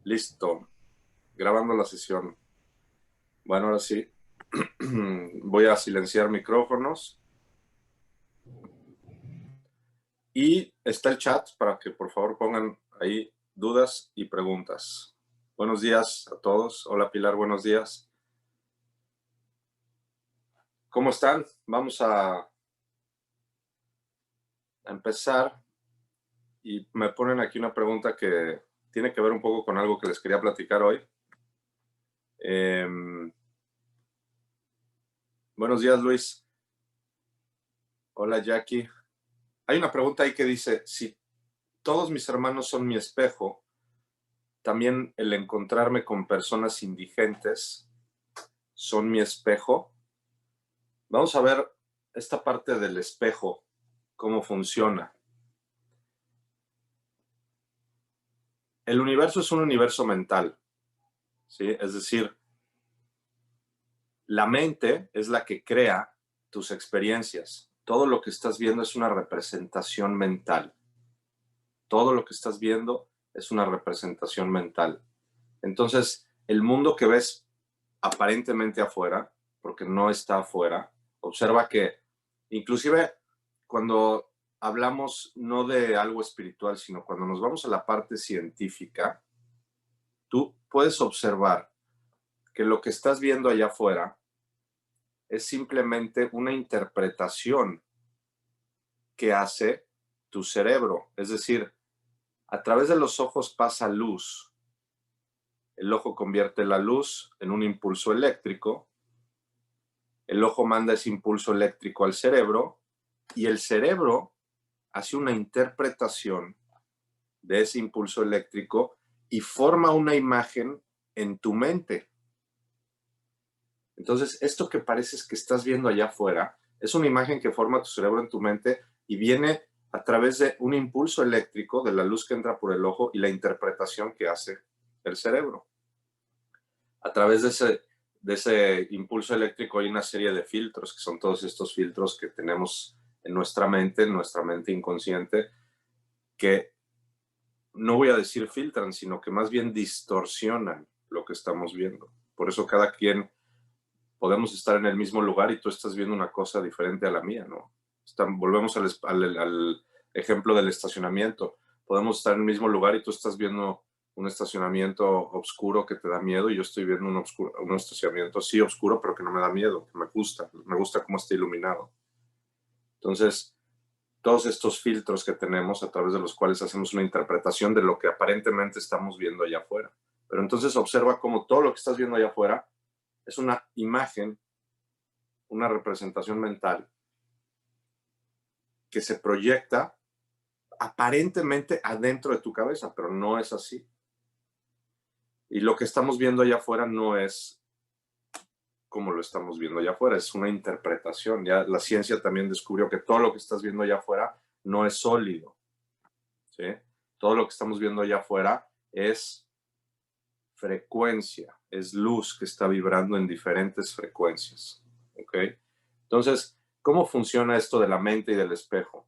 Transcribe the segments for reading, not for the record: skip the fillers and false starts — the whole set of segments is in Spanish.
Listo, grabando la sesión. Bueno, ahora sí, voy a silenciar micrófonos y está el chat para que por favor pongan ahí dudas y preguntas. Buenos días a todos. Hola Pilar, buenos días. ¿Cómo están? Vamos a empezar y me ponen aquí una pregunta que tiene que ver un poco con algo que les quería platicar hoy. Buenos días, Luis. Hola, Jackie. Hay una pregunta ahí que dice, si todos mis hermanos son mi espejo, también el encontrarme con personas indigentes son mi espejo. Vamos a ver esta parte del espejo, cómo funciona. El universo es un universo mental, ¿sí? Es decir, la mente es la que crea tus experiencias. Todo lo que estás viendo es una representación mental. Todo lo que estás viendo es una representación mental. Entonces, el mundo que ves aparentemente afuera, porque no está afuera, observa que inclusive cuando hablamos no de algo espiritual, sino cuando nos vamos a la parte científica, tú puedes observar que lo que estás viendo allá afuera es simplemente una interpretación que hace tu cerebro. Es decir, a través de los ojos pasa luz. El ojo convierte la luz en un impulso eléctrico. El ojo manda ese impulso eléctrico al cerebro y el cerebro hace una interpretación de ese impulso eléctrico y forma una imagen en tu mente. Entonces, esto que pareces que estás viendo allá afuera es una imagen que forma tu cerebro en tu mente y viene a través de un impulso eléctrico de la luz que entra por el ojo y la interpretación que hace el cerebro. A través de ese impulso eléctrico hay una serie de filtros, que son todos estos filtros que tenemos en nuestra mente inconsciente, que no voy a decir filtran, sino que más bien distorsionan lo que estamos viendo. Por eso cada quien podemos estar en el mismo lugar y tú estás viendo una cosa diferente a la mía, ¿no? Volvemos al ejemplo del estacionamiento. Podemos estar en el mismo lugar y tú estás viendo un estacionamiento oscuro que te da miedo y yo estoy viendo un estacionamiento sí oscuro, pero que no me da miedo, que me gusta cómo está iluminado. Entonces, todos estos filtros que tenemos a través de los cuales hacemos una interpretación de lo que aparentemente estamos viendo allá afuera. Pero entonces observa cómo todo lo que estás viendo allá afuera es una imagen, una representación mental que se proyecta aparentemente adentro de tu cabeza, pero no es así. Y lo que estamos viendo allá afuera no es como lo estamos viendo allá afuera, es una interpretación. Ya la ciencia también descubrió que todo lo que estás viendo allá afuera no es sólido, ¿sí? Todo lo que estamos viendo allá afuera es frecuencia, es luz que está vibrando en diferentes frecuencias, ¿ok? Entonces, ¿cómo funciona esto de la mente y del espejo?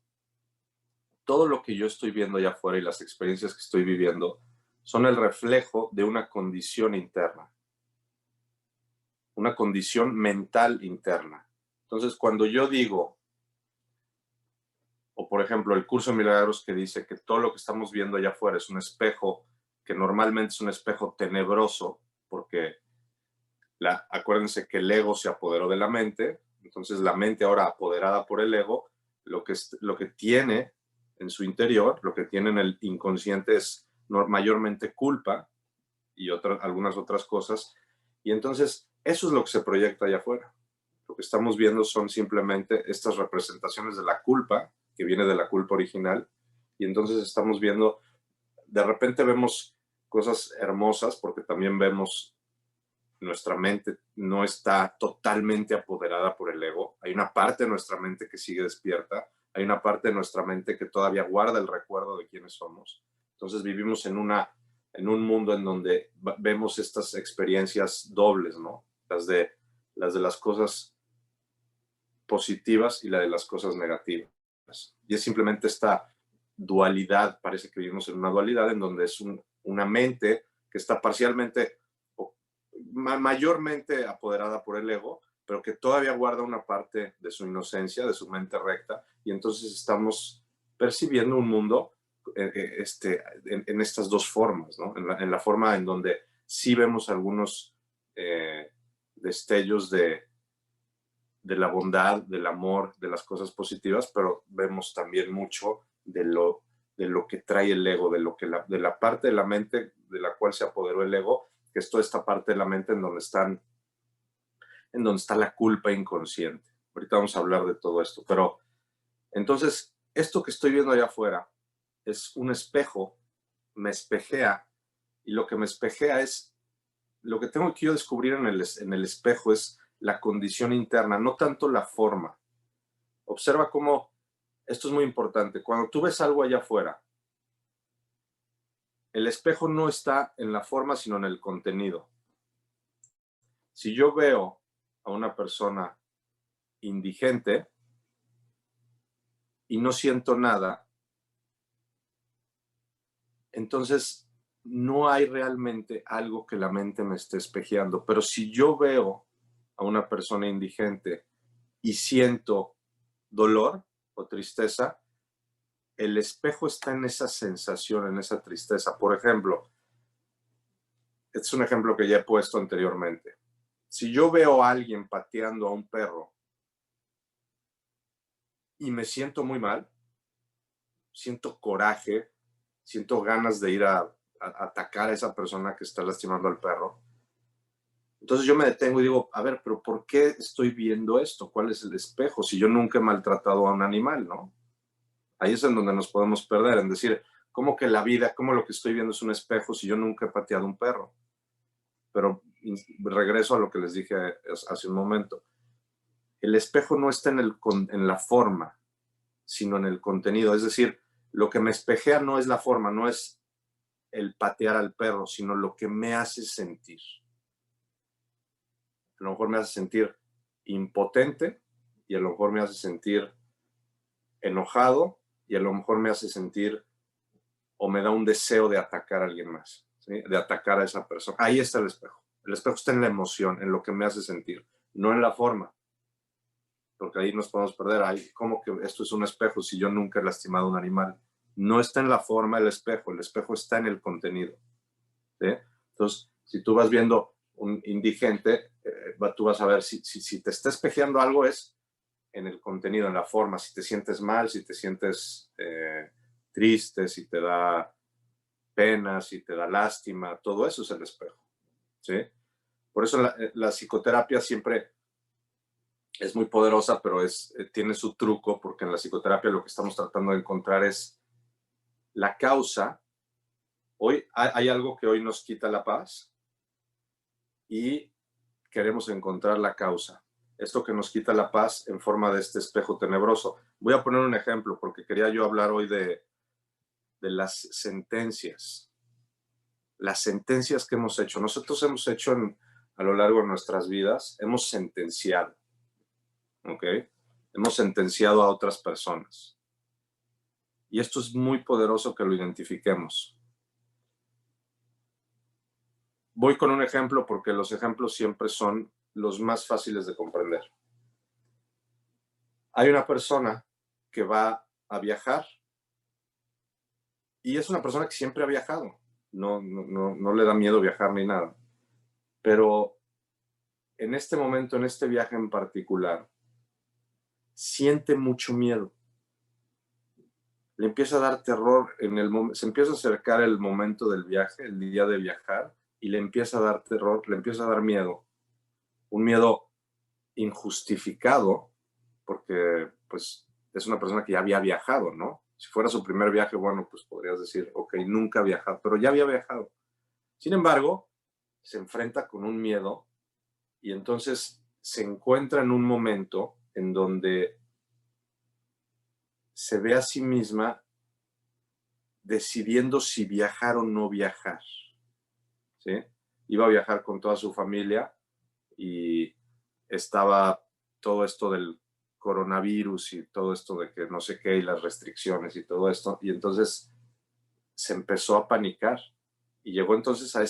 Todo lo que yo estoy viendo allá afuera y las experiencias que estoy viviendo son el reflejo de una condición interna, una condición mental interna. Entonces, cuando yo digo, o por ejemplo, el curso de milagros que dice que todo lo que estamos viendo allá afuera es un espejo, que normalmente es un espejo tenebroso, porque acuérdense que el ego se apoderó de la mente, entonces la mente ahora apoderada por el ego, lo que tiene en su interior, lo que tiene en el inconsciente es mayormente culpa y algunas otras cosas, y entonces eso es lo que se proyecta allá afuera. Lo que estamos viendo son simplemente estas representaciones de la culpa, que viene de la culpa original, y entonces estamos viendo, de repente vemos cosas hermosas, porque también vemos nuestra mente no está totalmente apoderada por el ego. Hay una parte de nuestra mente que sigue despierta, hay una parte de nuestra mente que todavía guarda el recuerdo de quiénes somos. Entonces vivimos en un mundo en donde vemos estas experiencias dobles, ¿no? Las de las cosas positivas y la de las cosas negativas. Y es simplemente esta dualidad, parece que vivimos en una dualidad en donde es una mente que está parcialmente o mayormente apoderada por el ego, pero que todavía guarda una parte de su inocencia, de su mente recta, y entonces estamos percibiendo un mundo en estas dos formas, ¿no? En la forma en donde sí vemos algunos destellos de la bondad, del amor, de las cosas positivas, pero vemos también mucho de lo que trae el ego, de la parte de la mente de la cual se apoderó el ego, que es toda esta parte de la mente en donde está la culpa inconsciente. Ahorita vamos a hablar de todo esto, pero entonces, esto que estoy viendo allá afuera es un espejo, me espejea, y lo que me espejea es, lo que tengo que yo descubrir en el espejo es la condición interna, no tanto la forma. Observa cómo, esto es muy importante, cuando tú ves algo allá afuera, el espejo no está en la forma, sino en el contenido. Si yo veo a una persona indigente y no siento nada, entonces no hay realmente algo que la mente me esté espejeando. Pero si yo veo a una persona indigente y siento dolor o tristeza, el espejo está en esa sensación, en esa tristeza. Por ejemplo, este es un ejemplo que ya he puesto anteriormente. Si yo veo a alguien pateando a un perro y me siento muy mal, siento coraje, siento ganas de ir a atacar a esa persona que está lastimando al perro, entonces yo me detengo y digo, a ver, pero ¿por qué estoy viendo esto? ¿Cuál es el espejo? Si yo nunca he maltratado a un animal, ¿no? Ahí es en donde nos podemos perder, en decir, ¿cómo que la vida, cómo lo que estoy viendo es un espejo si yo nunca he pateado a un perro? Pero regreso a lo que les dije hace un momento. El espejo no está en la forma, sino en el contenido. Es decir, lo que me espejea no es la forma, no es el patear al perro, sino lo que me hace sentir. A lo mejor me hace sentir impotente y a lo mejor me hace sentir enojado y a lo mejor me hace sentir o me da un deseo de atacar a alguien más, ¿sí? De atacar a esa persona. Ahí está el espejo. El espejo está en la emoción, en lo que me hace sentir, no en la forma, porque ahí nos podemos perder. Ahí, ¿cómo que esto es un espejo si yo nunca he lastimado a un animal? No está en la forma el espejo está en el contenido, ¿sí? Entonces, si tú vas viendo un indigente, tú vas a ver si te está espejeando algo es en el contenido, en la forma, si te sientes mal, si te sientes triste, si te da pena, si te da lástima, todo eso es el espejo, ¿sí? Por eso la psicoterapia siempre es muy poderosa, pero tiene su truco, porque en la psicoterapia lo que estamos tratando de encontrar es la causa. Hoy hay algo que hoy nos quita la paz y queremos encontrar la causa. Esto que nos quita la paz en forma de este espejo tenebroso. Voy a poner un ejemplo porque quería yo hablar hoy de las sentencias. Las sentencias que hemos hecho. Nosotros hemos hecho a lo largo de nuestras vidas, hemos sentenciado. ¿Ok? Hemos sentenciado a otras personas. Y esto es muy poderoso que lo identifiquemos. Voy con un ejemplo porque los ejemplos siempre son los más fáciles de comprender. Hay una persona que va a viajar y es una persona que siempre ha viajado. No le da miedo viajar ni nada. Pero en este momento, en este viaje en particular, siente mucho miedo. Le empieza a dar terror, se empieza a acercar el momento del viaje, el día de viajar, y le empieza a dar terror, le empieza a dar miedo. Un miedo injustificado, porque pues es una persona que ya había viajado, ¿no? Si fuera su primer viaje, bueno, pues podrías decir, ok, nunca ha viajado, pero ya había viajado. Sin embargo, se enfrenta con un miedo y entonces se encuentra en un momento en donde se ve a sí misma decidiendo si viajar o no viajar, ¿sí? Iba a viajar con toda su familia y estaba todo esto del coronavirus y todo esto de que no sé qué y las restricciones y todo esto, y entonces se empezó a panicar Y llegó entonces a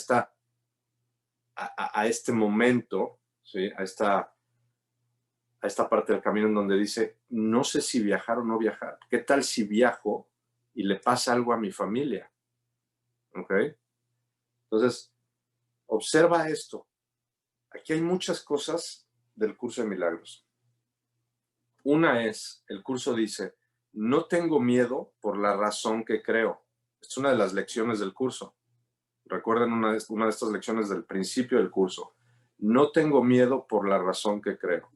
este momento, ¿sí? a esta parte del camino en donde dice, no sé si viajar o no viajar. ¿Qué tal si viajo y le pasa algo a mi familia? ¿Ok? Entonces, observa esto. Aquí hay muchas cosas del curso de milagros. Una es, el curso dice, no tengo miedo por la razón que creo. Es una de las lecciones del curso. Recuerden una de estas lecciones del principio del curso. No tengo miedo por la razón que creo.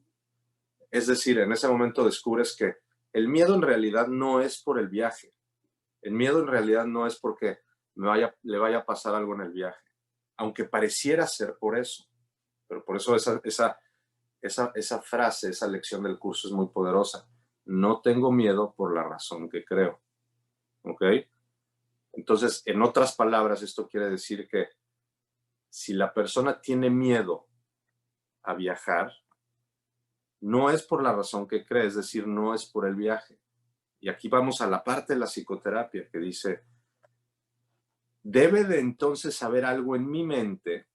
Es decir, en ese momento descubres que el miedo en realidad no es por el viaje. El miedo en realidad no es porque le vaya a pasar algo en el viaje. Aunque pareciera ser por eso. Pero por eso esa frase, esa lección del curso es muy poderosa. No tengo miedo por la razón que creo. ¿Ok? Entonces, en otras palabras, esto quiere decir que si la persona tiene miedo a viajar, no es por la razón que cree, es decir, no es por el viaje. Y aquí vamos a la parte de la psicoterapia que dice, debe de entonces haber algo en mi mente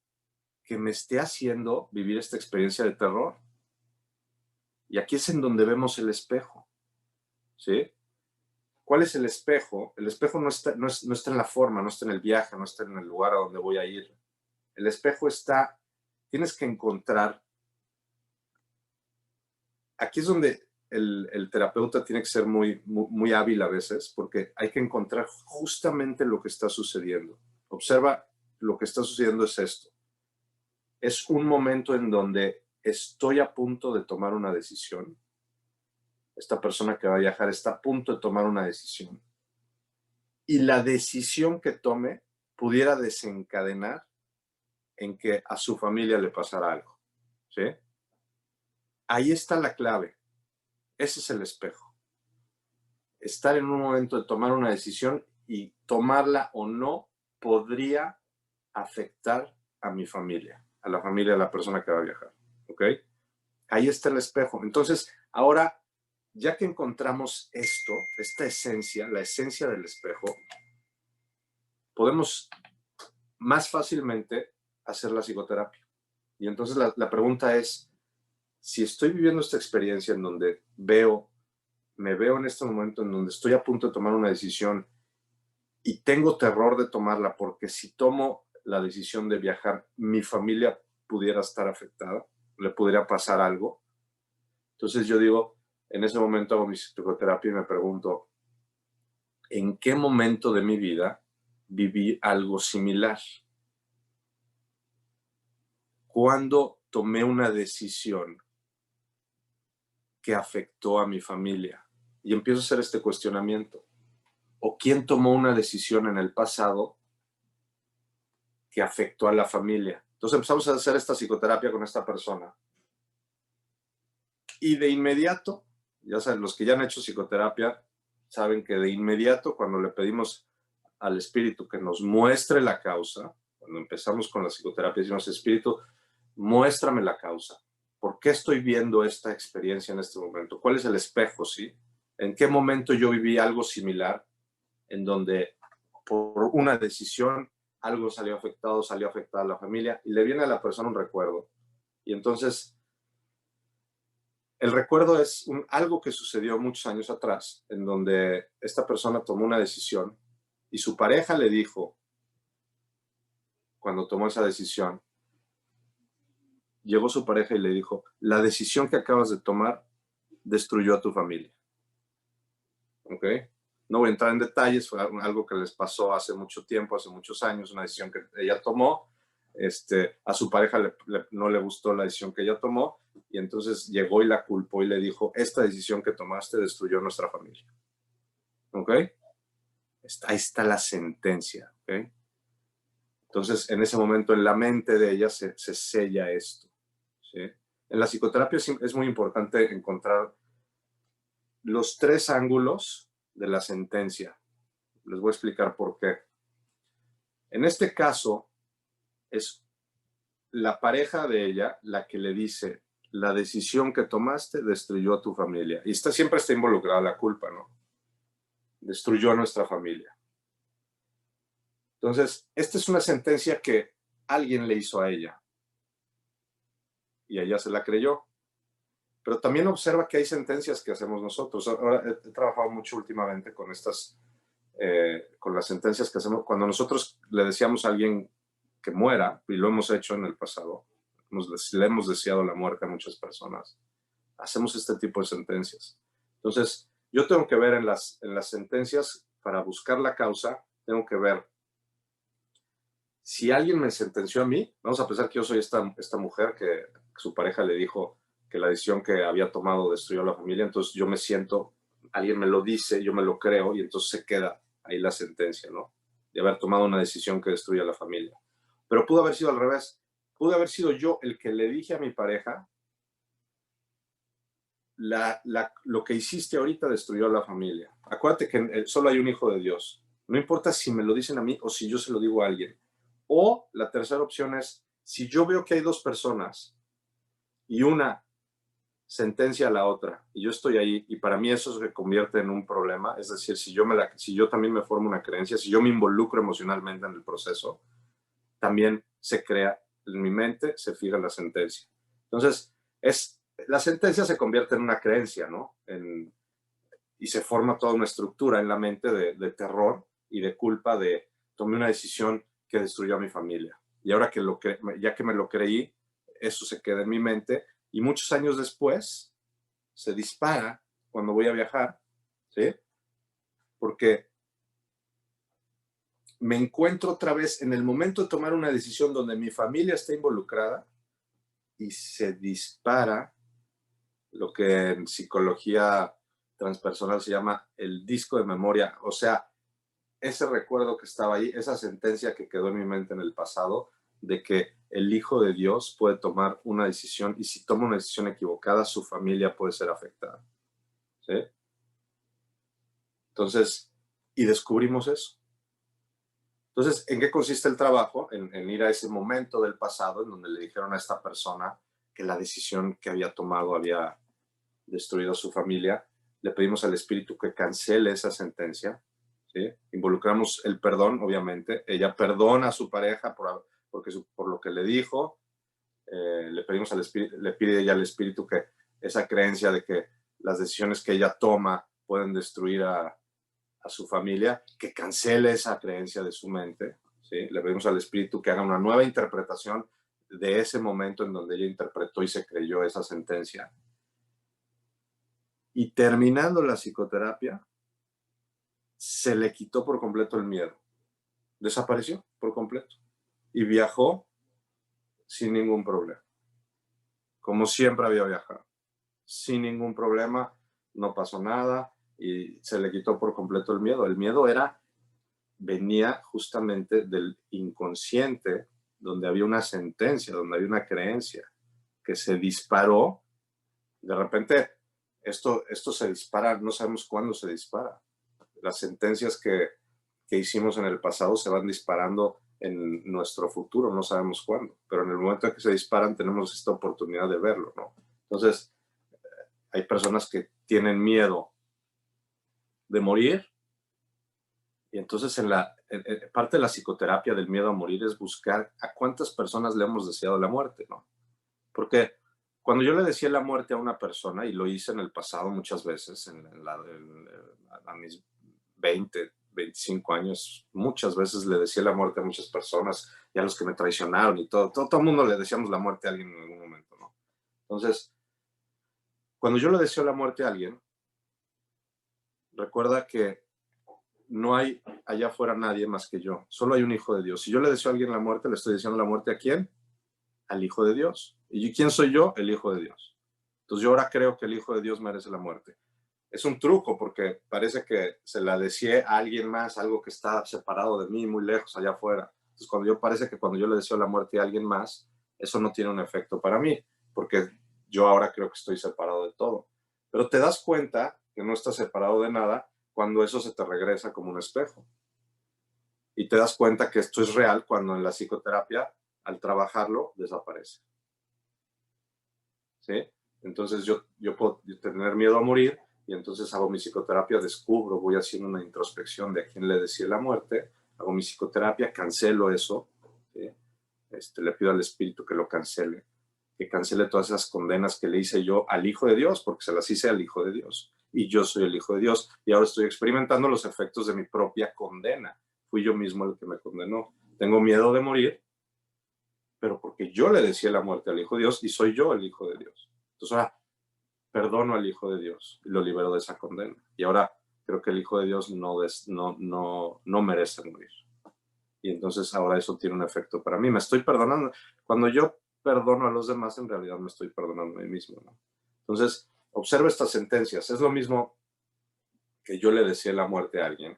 que me esté haciendo vivir esta experiencia de terror. Y aquí es en donde vemos el espejo. ¿Sí? ¿Cuál es el espejo? El espejo no está en la forma, no está en el viaje, no está en el lugar a donde voy a ir. El espejo está, tienes que encontrar, aquí es donde el terapeuta tiene que ser muy hábil a veces, porque hay que encontrar justamente lo que está sucediendo. Observa, lo que está sucediendo es esto. Es un momento en donde estoy a punto de tomar una decisión. Esta persona que va a viajar está a punto de tomar una decisión. Y la decisión que tome pudiera desencadenar en que a su familia le pasara algo. ¿Sí? Ahí está la clave. Ese es el espejo. Estar en un momento de tomar una decisión y tomarla o no podría afectar a mi familia, a la familia de la persona que va a viajar. ¿Ok? Ahí está el espejo. Entonces, ahora, ya que encontramos esto, esta esencia, la esencia del espejo, podemos más fácilmente hacer la psicoterapia. Y entonces la pregunta es, si estoy viviendo esta experiencia en donde me veo en este momento en donde estoy a punto de tomar una decisión y tengo terror de tomarla porque si tomo la decisión de viajar, mi familia pudiera estar afectada, le pudiera pasar algo. Entonces yo digo, en ese momento hago mi psicoterapia y me pregunto, ¿en qué momento de mi vida viví algo similar? ¿Cuándo tomé una decisión que afectó a mi familia? Y empiezo a hacer este cuestionamiento. ¿O quién tomó una decisión en el pasado que afectó a la familia? Entonces empezamos a hacer esta psicoterapia con esta persona. Y de inmediato, ya saben, los que ya han hecho psicoterapia saben que de inmediato cuando le pedimos al espíritu que nos muestre la causa, cuando empezamos con la psicoterapia decimos, espíritu, muéstrame la causa. ¿Por qué estoy viendo esta experiencia en este momento? ¿Cuál es el espejo, sí? ¿En qué momento yo viví algo similar en donde por una decisión algo salió afectada a la familia y le viene a la persona un recuerdo? Y entonces el recuerdo es algo que sucedió muchos años atrás, en donde esta persona tomó una decisión y su pareja le dijo, cuando tomó esa decisión, llegó su pareja y le dijo, la decisión que acabas de tomar destruyó a tu familia. ¿Ok? No voy a entrar en detalles, fue algo que les pasó hace mucho tiempo, hace muchos años, una decisión que ella tomó. A su pareja no le gustó la decisión que ella tomó y entonces llegó y la culpó y le dijo, esta decisión que tomaste destruyó nuestra familia. ¿Ok? Ahí está la sentencia. ¿Ok? Entonces, en ese momento, en la mente de ella se sella esto. ¿Sí? En la psicoterapia es muy importante encontrar los tres ángulos de la sentencia. Les voy a explicar por qué. En este caso, es la pareja de ella la que le dice, la decisión que tomaste destruyó a tu familia. Y siempre está involucrada la culpa, ¿no? Destruyó a nuestra familia. Entonces, esta es una sentencia que alguien le hizo a ella y ella se la creyó. Pero también observa que hay sentencias que hacemos nosotros. Ahora he trabajado mucho últimamente con con las sentencias que hacemos. Cuando nosotros le decíamos a alguien que muera, y lo hemos hecho en el pasado, le hemos deseado la muerte a muchas personas, hacemos este tipo de sentencias. Entonces, yo tengo que ver en las sentencias, para buscar la causa, tengo que ver si alguien me sentenció a mí. Vamos a pensar que yo soy esta mujer que su pareja le dijo que la decisión que había tomado destruyó a la familia. Entonces yo me siento, alguien me lo dice, yo me lo creo, y entonces se queda ahí la sentencia, ¿no? De haber tomado una decisión que destruye a la familia. Pero pudo haber sido al revés. Pudo haber sido yo el que le dije a mi pareja, lo que hiciste ahorita destruyó a la familia. Acuérdate que solo hay un hijo de Dios. No importa si me lo dicen a mí o si yo se lo digo a alguien. O la tercera opción es, si yo veo que hay dos personas y una sentencia a la otra y yo estoy ahí, y para mí eso se convierte en un problema, es decir, si yo también me formo una creencia, si yo me involucro emocionalmente en el proceso, también se crea en mi mente, se fija la sentencia. Entonces, la sentencia se convierte en una creencia, ¿no? Y se forma toda una estructura en la mente de terror y de culpa de tomé una decisión que destruyó a mi familia. Y ahora ya que me lo creí, eso se queda en mi mente, y muchos años después se dispara cuando voy a viajar, ¿sí? Porque me encuentro otra vez en el momento de tomar una decisión donde mi familia está involucrada, y se dispara lo que en psicología transpersonal se llama el disco de memoria. O sea, ese recuerdo que estaba ahí, esa sentencia que quedó en mi mente en el pasado, de que el Hijo de Dios puede tomar una decisión, y si toma una decisión equivocada, su familia puede ser afectada, ¿sí? Entonces, y descubrimos eso. Entonces, ¿en qué consiste el trabajo? En ir a ese momento del pasado en donde le dijeron a esta persona que la decisión que había tomado había destruido a su familia. Le pedimos al espíritu que cancele esa sentencia, ¿sí? Involucramos el perdón, obviamente. Ella perdona a su pareja por lo que le dijo. Le pedimos al espíritu, le pide ella al espíritu que esa creencia de que las decisiones que ella toma pueden destruir a su familia, que cancele esa creencia de su mente, ¿sí? Le pedimos al espíritu que haga una nueva interpretación de ese momento en donde ella interpretó y se creyó esa sentencia. Y terminando la psicoterapia, se le quitó por completo el miedo. Desapareció por completo. Y viajó sin ningún problema. Como siempre había viajado. Sin ningún problema, no pasó nada, y se le quitó por completo el miedo. El miedo venía justamente del inconsciente, donde había una sentencia, donde había una creencia que se disparó. De repente, esto se dispara, no sabemos cuándo se dispara. Las sentencias que hicimos en el pasado se van disparando en nuestro futuro, no sabemos cuándo, pero en el momento en que se disparan tenemos esta oportunidad de verlo, ¿no? Entonces, hay personas que tienen miedo de morir, y entonces en parte de la psicoterapia del miedo a morir es buscar a cuántas personas le hemos deseado la muerte, ¿no? Porque cuando yo le decía la muerte a una persona, y lo hice en el pasado muchas veces, a mis 20, 25 años, muchas veces le decía la muerte a muchas personas, y a los que me traicionaron y todo el mundo le decíamos la muerte a alguien en algún momento, ¿no? Entonces, cuando yo le deseo la muerte a alguien, recuerda que no hay allá afuera nadie más que yo, solo hay un hijo de Dios. Si yo le deseo a alguien la muerte, le estoy deseando la muerte ¿a quién? Al Hijo de Dios. ¿Y quién soy yo? El Hijo de Dios. Entonces yo ahora creo que el Hijo de Dios merece la muerte. Es un truco porque parece que se la deseé a alguien más, algo que está separado de mí, muy lejos, allá afuera. Entonces cuando yo le deseo la muerte a alguien más, eso no tiene un efecto para mí, porque yo ahora creo que estoy separado de todo. Pero te das cuenta que no estás separado de nada cuando eso se te regresa como un espejo. Y te das cuenta que esto es real cuando en la psicoterapia, al trabajarlo, desaparece. ¿Sí? Entonces yo puedo tener miedo a morir, y entonces hago mi psicoterapia, descubro, voy haciendo una introspección de a quién le decía la muerte, hago mi psicoterapia, cancelo eso, ¿sí? Le pido al Espíritu que lo cancele, que cancele todas esas condenas que le hice yo al Hijo de Dios, porque se las hice al Hijo de Dios, y yo soy el Hijo de Dios, y ahora estoy experimentando los efectos de mi propia condena. Fui yo mismo el que me condenó. Tengo miedo de morir, pero porque yo le decía la muerte al Hijo de Dios, y soy yo el Hijo de Dios. Entonces ahora perdono al Hijo de Dios, y lo libero de esa condena. Y ahora creo que el Hijo de Dios no merece morir. Y entonces ahora eso tiene un efecto para mí. Me estoy perdonando. Cuando yo perdono a los demás, en realidad me estoy perdonando a mí mismo, ¿no? Entonces, observa estas sentencias. Es lo mismo que yo le decía la muerte a alguien,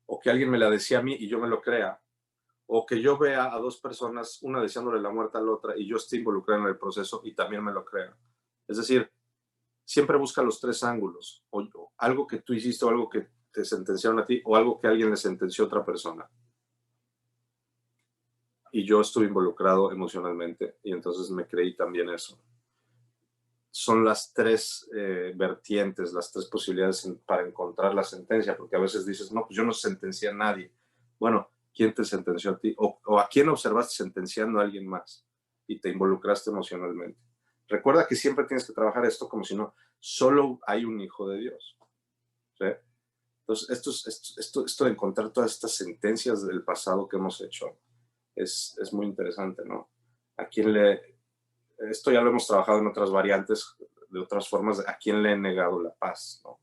o que alguien me la decía a mí y yo me lo crea, o que yo vea a dos personas, una deseándole la muerte a la otra, y yo esté involucrado en el proceso y también me lo crea. Es decir, siempre busca los tres ángulos, o algo que tú hiciste, o algo que te sentenciaron a ti, o algo que alguien le sentenció a otra persona. Y yo estuve involucrado emocionalmente, y entonces me creí también eso. Son las tres vertientes, las tres posibilidades para encontrar la sentencia, porque a veces dices, no, pues yo no sentencié a nadie. Bueno, ¿quién te sentenció a ti? O a quién observaste sentenciando a alguien más y te involucraste emocionalmente. Recuerda que siempre tienes que trabajar esto como si no, solo hay un Hijo de Dios, ¿sí? Entonces, esto de encontrar todas estas sentencias del pasado que hemos hecho es muy interesante, ¿no? Esto ya lo hemos trabajado en otras variantes, de otras formas, a quién le he negado la paz, ¿no?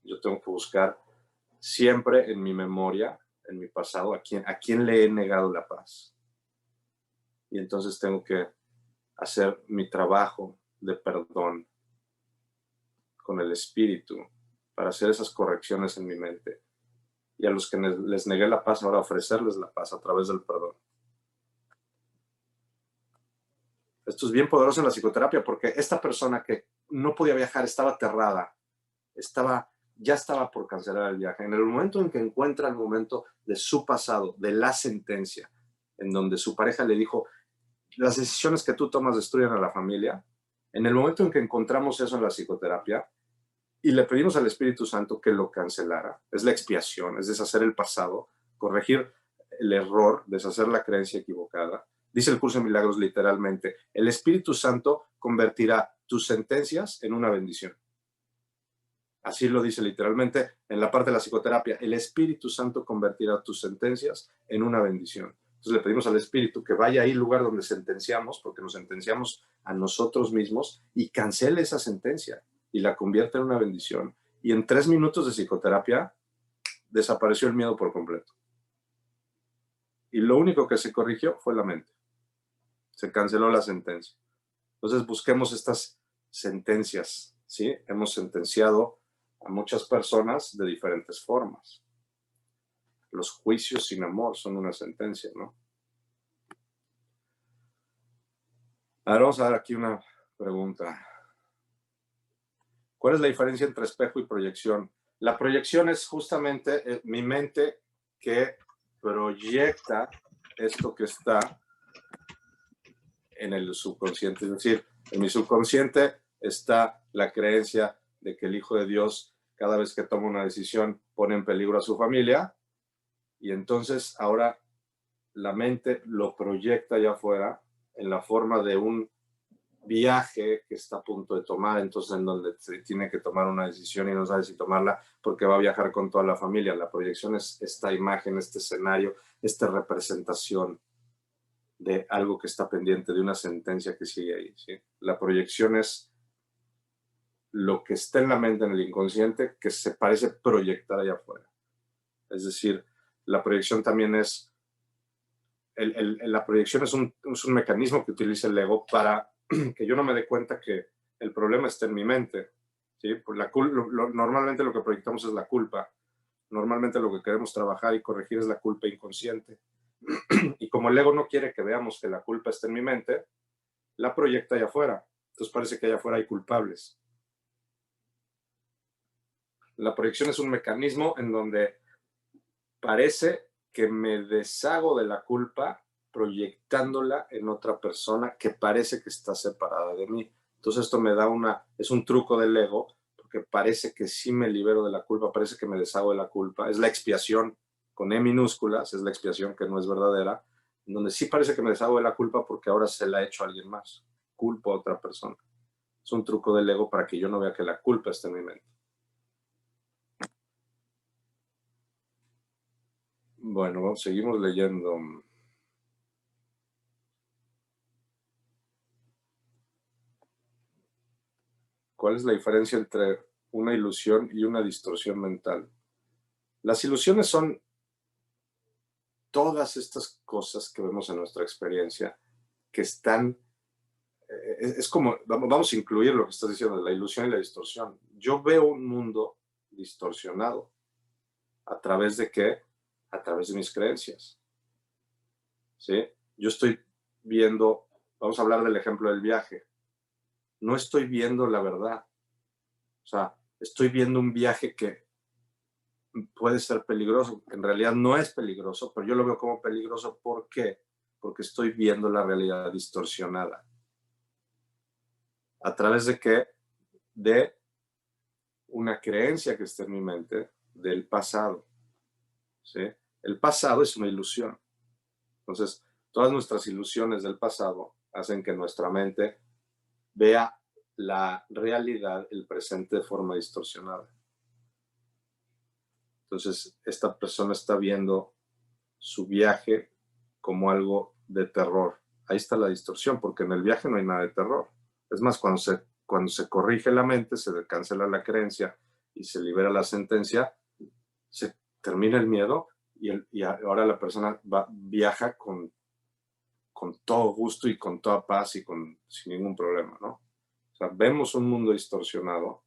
Yo tengo que buscar siempre en mi memoria, en mi pasado, a quién le he negado la paz. Y entonces tengo que hacer mi trabajo de perdón con el Espíritu para hacer esas correcciones en mi mente. Y a los que les negué la paz, ahora ofrecerles la paz a través del perdón. Esto es bien poderoso en la psicoterapia, porque esta persona que no podía viajar, estaba aterrada, ya estaba por cancelar el viaje. En el momento en que encuentra el momento de su pasado, de la sentencia, en donde su pareja le dijo, las decisiones que tú tomas destruyen a la familia, en el momento en que encontramos eso en la psicoterapia y le pedimos al Espíritu Santo que lo cancelara, es la expiación, es deshacer el pasado, corregir el error, deshacer la creencia equivocada. Dice el curso de milagros literalmente, el Espíritu Santo convertirá tus sentencias en una bendición. Así lo dice literalmente en la parte de la psicoterapia, el Espíritu Santo convertirá tus sentencias en una bendición. Entonces le pedimos al Espíritu que vaya ahí al lugar donde sentenciamos, porque nos sentenciamos a nosotros mismos, y cancele esa sentencia y la convierta en una bendición. Y en 3 minutos de psicoterapia desapareció el miedo por completo. Y lo único que se corrigió fue la mente. Se canceló la sentencia. Entonces busquemos estas sentencias, ¿sí? Hemos sentenciado a muchas personas de diferentes formas. Los juicios sin amor son una sentencia, ¿no? Ahora vamos a dar aquí una pregunta. ¿Cuál es la diferencia entre espejo y proyección? La proyección es justamente mi mente que proyecta esto que está en el subconsciente. Es decir, en mi subconsciente está la creencia de que el Hijo de Dios, cada vez que toma una decisión, pone en peligro a su familia, y entonces ahora la mente lo proyecta allá afuera en la forma de un viaje que está a punto de tomar, entonces en donde se tiene que tomar una decisión y no sabe si tomarla porque va a viajar con toda la familia. La proyección es esta imagen, este escenario, esta representación de algo que está pendiente, de una sentencia que sigue ahí, ¿sí? La proyección es lo que está en la mente, en el inconsciente, que se parece proyectar allá afuera. Es decir, la proyección también es, la proyección es un mecanismo que utiliza el ego para que yo no me dé cuenta que el problema está en mi mente, ¿sí? Pues normalmente lo que proyectamos es la culpa. Normalmente lo que queremos trabajar y corregir es la culpa inconsciente. Y como el ego no quiere que veamos que la culpa está en mi mente, la proyecta allá afuera. Entonces parece que allá afuera hay culpables. La proyección es un mecanismo en donde parece que me deshago de la culpa proyectándola en otra persona que parece que está separada de mí. Entonces esto me da es un truco del ego, porque parece que sí me libero de la culpa, parece que me deshago de la culpa. Es la expiación con E minúsculas, es la expiación que no es verdadera, en donde sí parece que me deshago de la culpa porque ahora se la he hecho a alguien más. Culpo a otra persona. Es un truco del ego para que yo no vea que la culpa está en mi mente. Bueno, seguimos leyendo. ¿Cuál es la diferencia entre una ilusión y una distorsión mental? Las ilusiones son todas estas cosas que vemos en nuestra experiencia que están, es como, vamos a incluir lo que estás diciendo, de la ilusión y la distorsión. Yo veo un mundo distorsionado. ¿A través de qué? A través de mis creencias. ¿Sí? Yo estoy viendo, vamos a hablar del ejemplo del viaje. No estoy viendo la verdad. O sea, estoy viendo un viaje que puede ser peligroso. En realidad no es peligroso, pero yo lo veo como peligroso. ¿Por qué? Porque estoy viendo la realidad distorsionada. ¿A través de qué? De una creencia que está en mi mente del pasado. ¿Sí? El pasado es una ilusión. Entonces, todas nuestras ilusiones del pasado hacen que nuestra mente vea la realidad, el presente, de forma distorsionada. Entonces, esta persona está viendo su viaje como algo de terror. Ahí está la distorsión, porque en el viaje no hay nada de terror. Es más, cuando se corrige la mente, se cancela la creencia y se libera la sentencia, se termina el miedo y ahora la persona viaja con todo gusto y con toda paz y sin ningún problema, ¿no? O sea, vemos un mundo distorsionado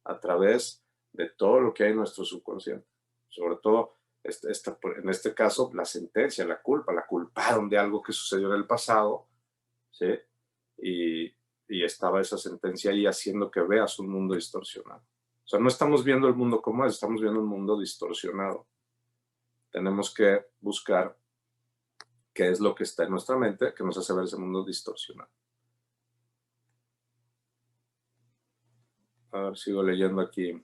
a través de todo lo que hay en nuestro subconsciente. Sobre todo, en este caso, la sentencia, la culpa. La culparon de algo que sucedió en el pasado, ¿sí? Y estaba esa sentencia ahí haciendo que veas un mundo distorsionado. O sea, no estamos viendo el mundo como es, estamos viendo un mundo distorsionado. Tenemos que buscar qué es lo que está en nuestra mente que nos hace ver ese mundo distorsionado. A ver, sigo leyendo aquí.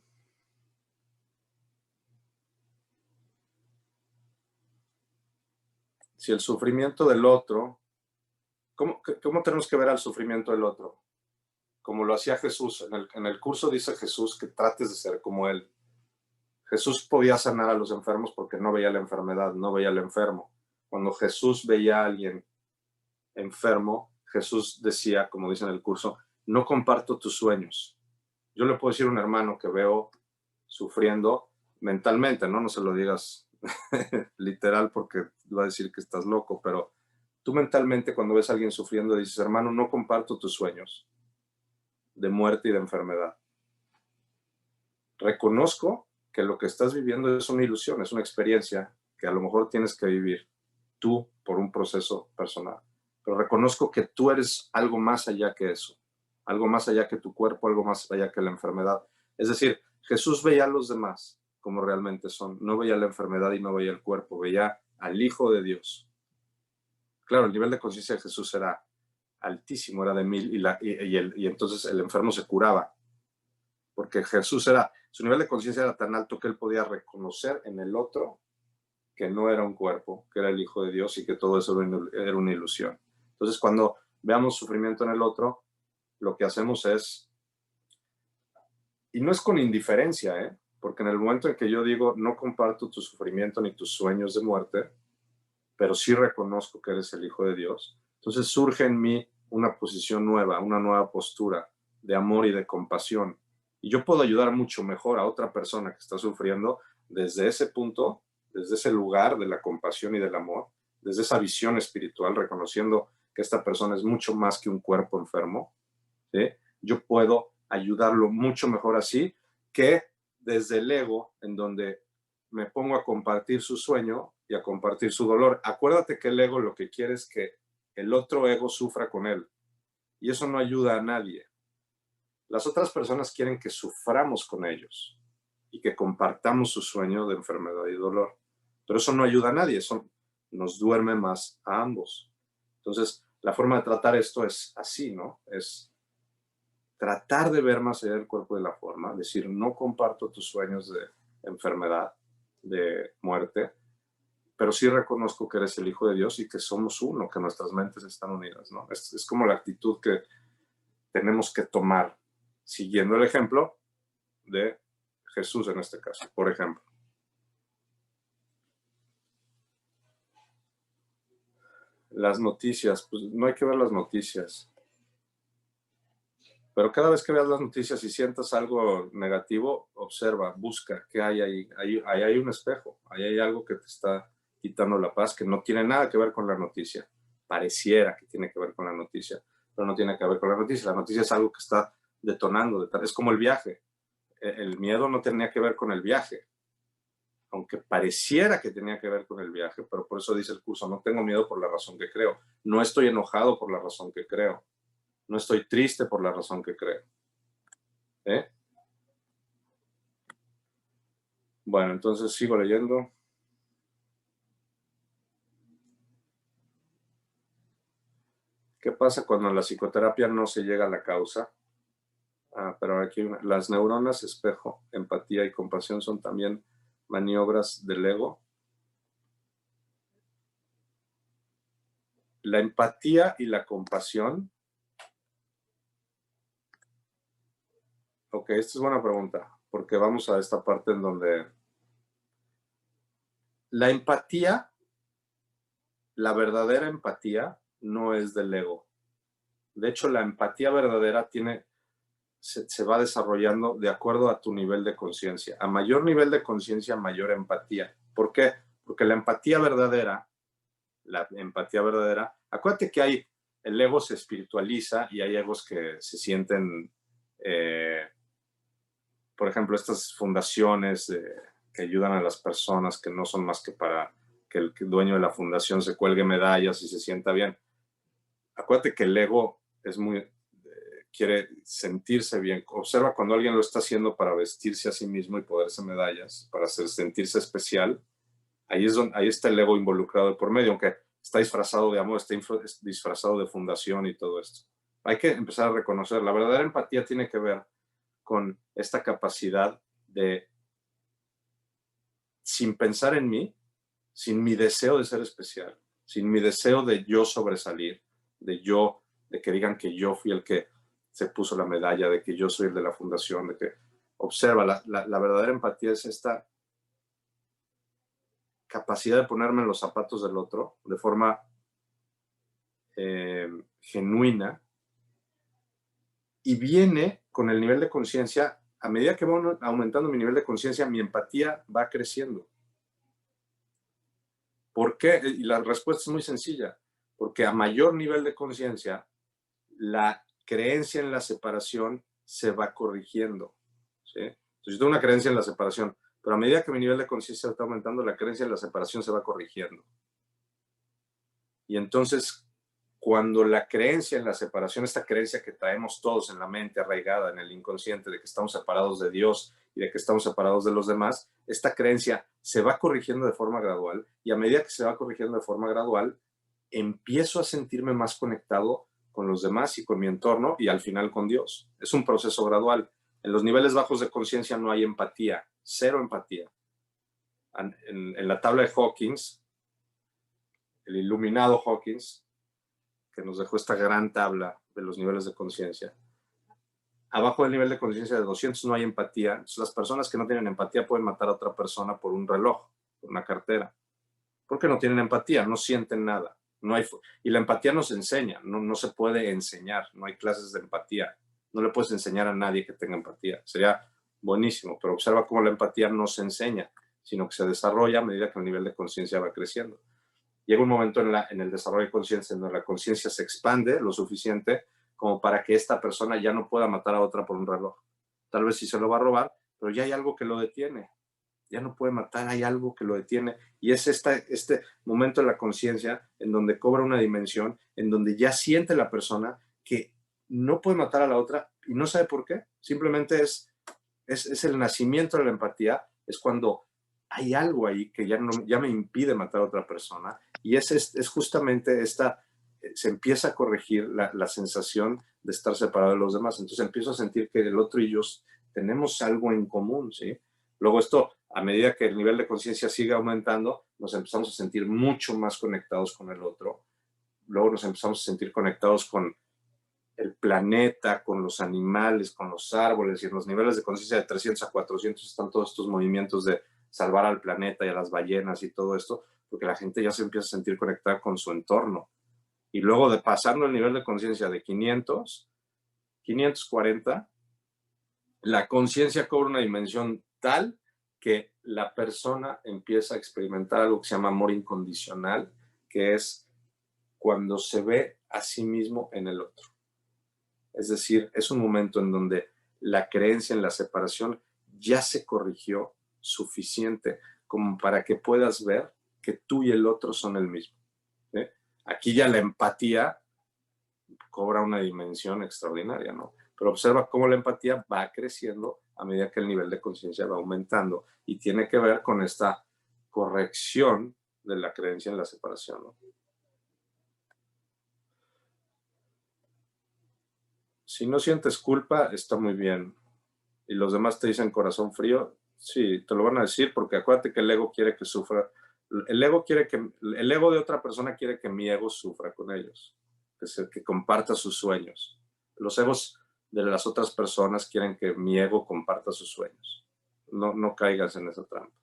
Si el sufrimiento del otro, ¿cómo tenemos que ver al sufrimiento del otro? Como lo hacía Jesús. En el curso dice Jesús que trates de ser como Él. Jesús podía sanar a los enfermos porque no veía la enfermedad, no veía al enfermo. Cuando Jesús veía a alguien enfermo, Jesús decía, como dice en el curso, no comparto tus sueños. Yo le puedo decir a un hermano que veo sufriendo mentalmente, ¿no? No se lo digas literal porque va a decir que estás loco, pero tú mentalmente cuando ves a alguien sufriendo dices, hermano, no comparto tus sueños de muerte y de enfermedad. Reconozco que lo que estás viviendo es una ilusión, es una experiencia que a lo mejor tienes que vivir tú por un proceso personal. Pero reconozco que tú eres algo más allá que eso, algo más allá que tu cuerpo, algo más allá que la enfermedad. Es decir, Jesús veía a los demás como realmente son, no veía la enfermedad y no veía el cuerpo, veía al Hijo de Dios. Claro, el nivel de conciencia de Jesús era altísimo, era de 1000 y entonces el enfermo se curaba, porque Jesús su nivel de conciencia era tan alto que él podía reconocer en el otro que no era un cuerpo, que era el Hijo de Dios y que todo eso era una ilusión. Entonces, cuando veamos sufrimiento en el otro, lo que hacemos es, y no es con indiferencia, porque en el momento en que yo digo, no comparto tu sufrimiento ni tus sueños de muerte, pero sí reconozco que eres el Hijo de Dios, entonces surge en mí una posición nueva, una nueva postura de amor y de compasión. Y yo puedo ayudar mucho mejor a otra persona que está sufriendo desde ese punto, desde ese lugar de la compasión y del amor, desde esa visión espiritual, reconociendo que esta persona es mucho más que un cuerpo enfermo, ¿sí? Yo puedo ayudarlo mucho mejor así que desde el ego, en donde me pongo a compartir su sueño y a compartir su dolor. Acuérdate que el ego lo que quiere es que el otro ego sufra con él. Y eso no ayuda a nadie. Las otras personas quieren que suframos con ellos y que compartamos su sueño de enfermedad y dolor. Pero eso no ayuda a nadie, eso nos duerme más a ambos. Entonces, la forma de tratar esto es así, ¿no? tratar de ver más allá del cuerpo y de la forma, decir, no comparto tus sueños de enfermedad, de muerte, pero sí reconozco que eres el Hijo de Dios y que somos uno, que nuestras mentes están unidas, ¿no? Es como la actitud que tenemos que tomar, siguiendo el ejemplo de Jesús en este caso, por ejemplo. Las noticias, pues no hay que ver las noticias. Pero cada vez que veas las noticias y sientas algo negativo, observa, busca qué hay ahí. Ahí hay un espejo, ahí hay algo que te está quitando la paz, que no tiene nada que ver con la noticia. Pareciera que tiene que ver con la noticia, pero no tiene que ver con la noticia. La noticia es algo que está detonando. Es como el viaje. El miedo no tenía que ver con el viaje, aunque pareciera que tenía que ver con el viaje, pero por eso dice el curso, no tengo miedo por la razón que creo. No estoy enojado por la razón que creo. No estoy triste por la razón que creo. ¿Eh? Bueno, entonces sigo leyendo. ¿Qué pasa cuando en la psicoterapia no se llega a la causa? Pero aquí las neuronas espejo, empatía y compasión son también maniobras del ego. La empatía y la compasión. Ok, esta es buena pregunta, porque vamos a esta parte en donde la empatía, la verdadera empatía, no es del ego. De hecho, la empatía verdadera se va desarrollando de acuerdo a tu nivel de conciencia. A mayor nivel de conciencia, mayor empatía. ¿Por qué? Porque la empatía verdadera, acuérdate que el ego se espiritualiza y hay egos que se sienten, por ejemplo, estas fundaciones que ayudan a las personas que no son más que para que el dueño de la fundación se cuelgue medallas y se sienta bien. Acuérdate que el ego quiere sentirse bien. Observa cuando alguien lo está haciendo para vestirse a sí mismo y ponerse medallas, para sentirse especial. Ahí está el ego involucrado por medio, aunque está disfrazado de amor, está disfrazado de fundación y todo esto. Hay que empezar a reconocer. La verdadera empatía tiene que ver con esta capacidad de, sin pensar en mí, sin mi deseo de ser especial, sin mi deseo de yo sobresalir, de que digan que yo fui el que se puso la medalla, de que yo soy el de la fundación, de que observa, la verdadera empatía es esta capacidad de ponerme en los zapatos del otro de forma genuina, y viene con el nivel de conciencia. A medida que va aumentando mi nivel de conciencia, mi empatía va creciendo. ¿Por qué? Y la respuesta es muy sencilla, porque a mayor nivel de conciencia, la creencia en la separación se va corrigiendo, ¿sí? Entonces yo tengo una creencia en la separación, pero a medida que mi nivel de conciencia está aumentando, la creencia en la separación se va corrigiendo. Y entonces, cuando la creencia en la separación, esta creencia que traemos todos en la mente, arraigada en el inconsciente, de que estamos separados de Dios y de que estamos separados de los demás, esta creencia se va corrigiendo de forma gradual, y a medida que se va corrigiendo de forma gradual, empiezo a sentirme más conectado con los demás y con mi entorno, y al final con Dios. Es un proceso gradual. En los niveles bajos de conciencia no hay empatía, cero empatía. En la tabla de Hawkins, el iluminado Hawkins, que nos dejó esta gran tabla de los niveles de conciencia, abajo del nivel de conciencia de 200 no hay empatía. Entonces, las personas que no tienen empatía pueden matar a otra persona por un reloj, por una cartera, porque no tienen empatía, no sienten nada. Y la empatía no se enseña, no se puede enseñar, no hay clases de empatía. No le puedes enseñar a nadie que tenga empatía. Sería buenísimo, pero observa cómo la empatía no se enseña, sino que se desarrolla a medida que el nivel de conciencia va creciendo. Llega un momento en el desarrollo de conciencia en donde la conciencia se expande lo suficiente como para que esta persona ya no pueda matar a otra por un reloj. Tal vez sí se lo va a robar, pero ya hay algo que lo detiene. Ya no puede matar, hay algo que lo detiene. Y es este momento de la conciencia en donde cobra una dimensión, en donde ya siente la persona que no puede matar a la otra y no sabe por qué. Simplemente es el nacimiento de la empatía, es cuando hay algo ahí que ya me impide matar a otra persona. Y es justamente se empieza a corregir la sensación de estar separado de los demás. Entonces empiezo a sentir que el otro y yo tenemos algo en común, ¿sí? Luego esto, a medida que el nivel de conciencia sigue aumentando, nos empezamos a sentir mucho más conectados con el otro. Luego nos empezamos a sentir conectados con el planeta, con los animales, con los árboles, y en los niveles de conciencia de 300 a 400 están todos estos movimientos de salvar al planeta y a las ballenas y todo esto, porque la gente ya se empieza a sentir conectada con su entorno. Y luego de pasando el nivel de conciencia de 500, 540, la conciencia cobra una dimensión tal que la persona empieza a experimentar algo que se llama amor incondicional, que es cuando se ve a sí mismo en el otro. Es decir, es un momento en donde la creencia en la separación ya se corrigió suficiente como para que puedas ver que tú y el otro son el mismo. ¿Sí? Aquí ya la empatía cobra una dimensión extraordinaria, ¿no? Pero observa cómo la empatía va creciendo a medida que el nivel de conciencia va aumentando y tiene que ver con esta corrección de la creencia en la separación, ¿no? Si no sientes culpa, está muy bien. Y los demás te dicen corazón frío, sí, te lo van a decir porque acuérdate que el ego quiere que sufra. El ego de otra persona quiere que mi ego sufra con ellos, que comparta sus sueños. Los egos de las otras personas quieren que mi ego comparta sus sueños. No caigas en esa trampa.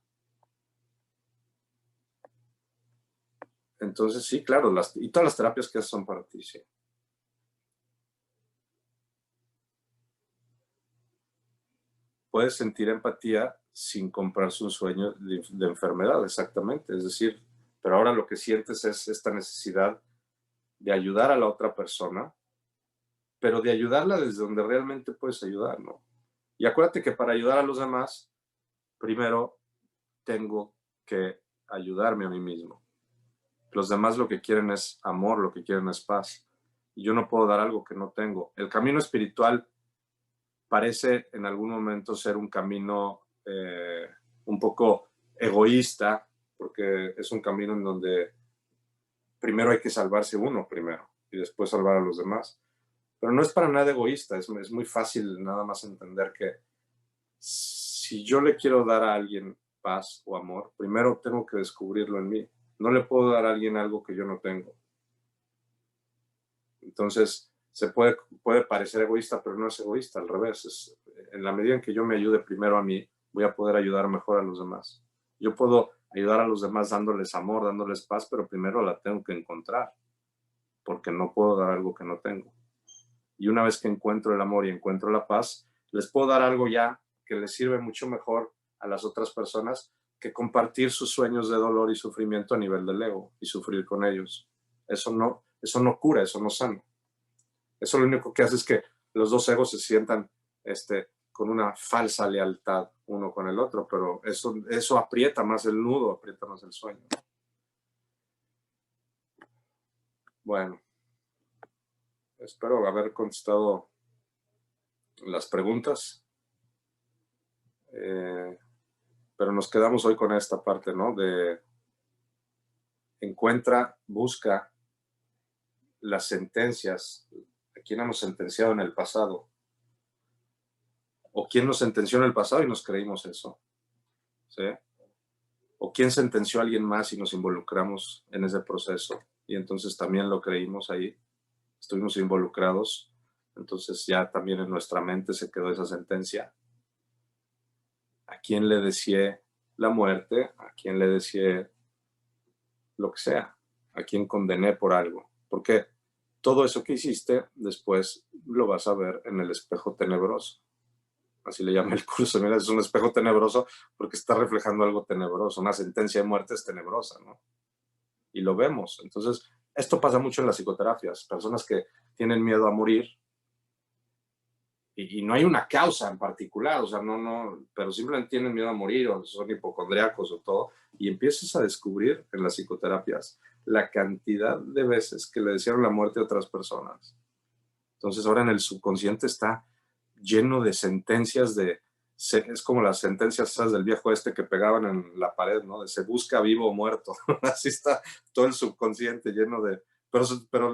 Entonces, sí, claro, y todas las terapias que son para ti, sí. Puedes sentir empatía sin comprarse un sueño de enfermedad, exactamente. Es decir, pero ahora lo que sientes es esta necesidad de ayudar a la otra persona, pero de ayudarla desde donde realmente puedes ayudar, ¿no? Y acuérdate que para ayudar a los demás, primero tengo que ayudarme a mí mismo. Los demás lo que quieren es amor, lo que quieren es paz. Y yo no puedo dar algo que no tengo. El camino espiritual parece en algún momento ser un camino un poco egoísta, porque es un camino en donde primero hay que salvarse uno primero y después salvar a los demás. Pero no es para nada egoísta, es muy fácil nada más entender que si yo le quiero dar a alguien paz o amor, primero tengo que descubrirlo en mí. No le puedo dar a alguien algo que yo no tengo. Entonces, puede parecer egoísta, pero no es egoísta, al revés. En la medida en que yo me ayude primero a mí, voy a poder ayudar mejor a los demás. Yo puedo ayudar a los demás dándoles amor, dándoles paz, pero primero la tengo que encontrar, porque no puedo dar algo que no tengo. Y una vez que encuentro el amor y encuentro la paz, les puedo dar algo ya que les sirve mucho mejor a las otras personas que compartir sus sueños de dolor y sufrimiento a nivel del ego y sufrir con ellos. Eso no cura, eso no sana. Eso lo único que hace es que los dos egos se sientan con una falsa lealtad uno con el otro, pero eso aprieta más el nudo, aprieta más el sueño. Bueno, espero haber contestado las preguntas, pero nos quedamos hoy con esta parte, ¿no? De busca las sentencias. ¿A quién hemos sentenciado en el pasado? ¿O quién nos sentenció en el pasado y nos creímos eso? ¿Sí? ¿O quién sentenció a alguien más y nos involucramos en ese proceso? Y entonces también lo creímos ahí, estuvimos involucrados, entonces ya también en nuestra mente se quedó esa sentencia. ¿A quién le deseé la muerte? ¿A quién le deseé lo que sea? ¿A quién condené por algo? Porque todo eso que hiciste después lo vas a ver en el espejo tenebroso. Así le llama el curso. Mira, es un espejo tenebroso porque está reflejando algo tenebroso. Una sentencia de muerte es tenebrosa, ¿no? Y lo vemos. Entonces, esto pasa mucho en las psicoterapias. Personas que tienen miedo a morir y no hay una causa en particular, o sea, pero simplemente tienen miedo a morir o son hipocondriacos o todo, y empiezas a descubrir en las psicoterapias la cantidad de veces que le desearon la muerte a otras personas. Entonces ahora en el subconsciente está lleno de sentencias es como las sentencias esas del viejo que pegaban en la pared, ¿no? De se busca vivo o muerto. Así está todo el subconsciente lleno de Pero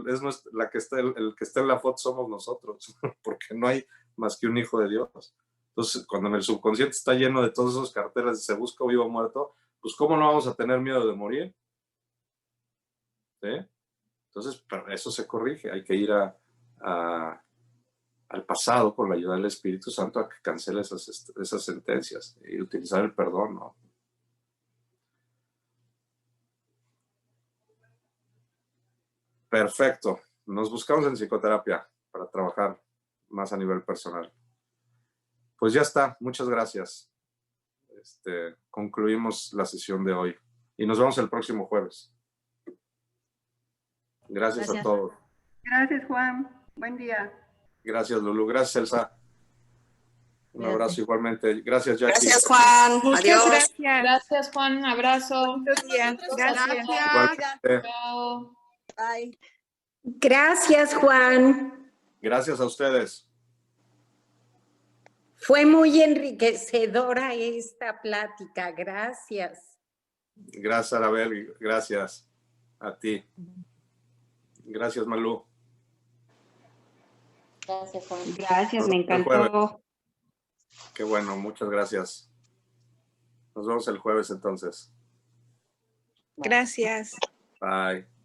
es la que está, el que está en la foto somos nosotros, porque no hay más que un hijo de Dios. Entonces, cuando en el subconsciente está lleno de todos esos carteles de se busca vivo o muerto, pues ¿cómo no vamos a tener miedo de morir? ¿Sí? Entonces, pero eso se corrige. Hay que ir al pasado con la ayuda del Espíritu Santo a que cancele esas sentencias y utilizar el perdón, ¿no? Perfecto. Nos buscamos en psicoterapia para trabajar más a nivel personal. Pues ya está. Muchas gracias. Concluimos la sesión de hoy y nos vemos el próximo jueves. Gracias a todos. Gracias, Juan. Buen día. Gracias, Lulu. Gracias, Elsa. Un abrazo igualmente. Gracias, Jackie. Gracias, Juan. Muchas Adiós. gracias. Gracias, Juan. Abrazo. Buenos días. Gracias. Igualmente. Chao. Bye. Gracias, Juan. Gracias a ustedes. Fue muy enriquecedora esta plática. Gracias. Gracias, Arabel. Gracias a ti. Gracias, Malú. Gracias, Juan. Gracias, me El jueves. encantó. Qué bueno, muchas gracias. Nos vemos el jueves entonces. Gracias. Bye.